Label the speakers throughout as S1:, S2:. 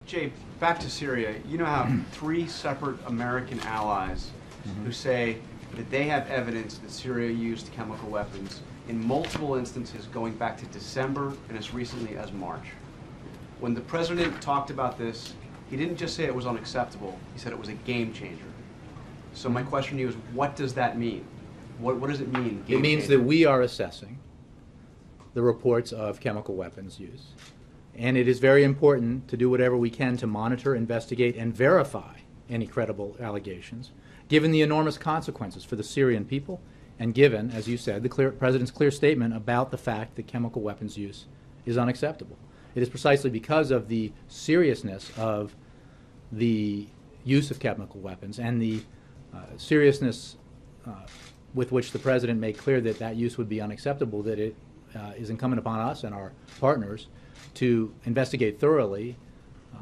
S1: Jay, back to Syria. You now have three separate American allies who say that they have evidence that Syria used chemical weapons in multiple instances going back to December and as recently as March. When the president talked about this, he didn't just say it was unacceptable, he said it was a game changer. So my question to you is, what does that mean? What does it mean?
S2: It means that we are assessing the reports of chemical weapons use. And it is very important to do whatever we can to monitor, investigate, and verify any credible allegations, given the enormous consequences for the Syrian people, and given, as you said, the President's clear statement about the fact that chemical weapons use is unacceptable. It is precisely because of the seriousness of the use of chemical weapons and the seriousness with which the President made clear that that use would be unacceptable that it is incumbent upon us and our partners to investigate thoroughly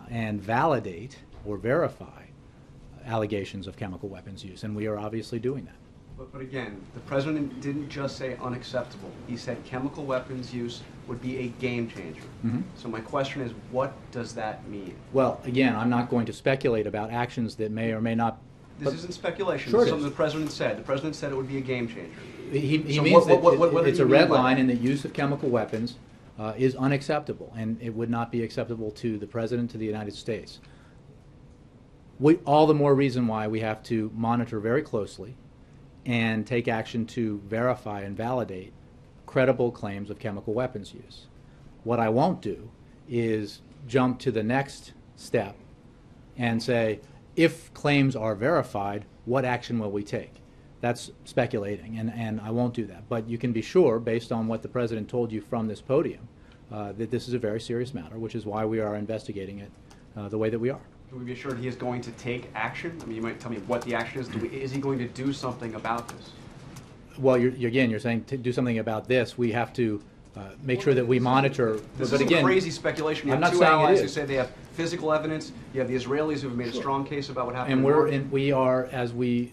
S2: and validate or verify allegations of chemical weapons use, and we are obviously doing that.
S1: But again, the President didn't just say unacceptable. He said chemical weapons use would be a game changer. So my question is, what does that mean?
S2: Well, again, I'm not going to speculate about actions that may or may not.
S1: This isn't speculation.
S2: Sure,
S1: this is something the President said. The President said it would be a game changer.
S2: He
S1: So
S2: means that
S1: what
S2: it's
S1: did
S2: a
S1: he
S2: red
S1: mean by
S2: line
S1: that?
S2: in the use of chemical weapons is unacceptable, and it would not be acceptable to the President of the United States. All the more reason why we have to monitor very closely and take action to verify and validate credible claims of chemical weapons use. What I won't do is jump to the next step and say, if claims are verified, what action will we take? That's speculating, and I won't do that. But you can be sure, based on what the President told you from this podium, that this is a very serious matter, which is why we are investigating it the way that we are.
S1: Can we be assured he is going to take action? I mean, you might tell me what the action is. Is he going to do something about this?
S2: Well, you're saying to do something about this, we have to make sure that we monitor.
S1: This
S2: but
S1: is
S2: again,
S1: crazy speculation. You
S2: I'm
S1: have
S2: not
S1: two
S2: saying it
S1: allies
S2: is.
S1: who say they have physical evidence. You have the Israelis who have made a strong case about what happened.
S2: And we are, as we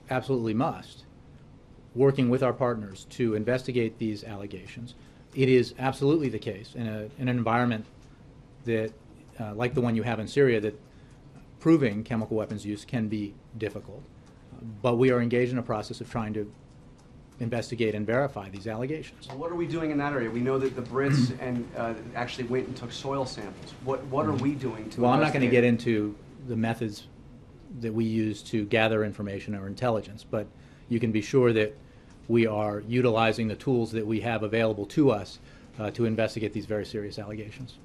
S2: absolutely must, working with our partners to investigate these allegations. It is absolutely the case in an environment that, like the one you have in Syria, that proving chemical weapons use can be difficult. But we are engaged in a process of trying to investigate and verify these allegations.
S1: So what are we doing in that area? We know that the Brits and actually went and took soil samples. What are we doing to
S2: Well, I'm not going to
S1: investigate?
S2: get into the methods that we use to gather information or intelligence, but you can be sure that we are utilizing the tools that we have available to us to investigate these very serious allegations.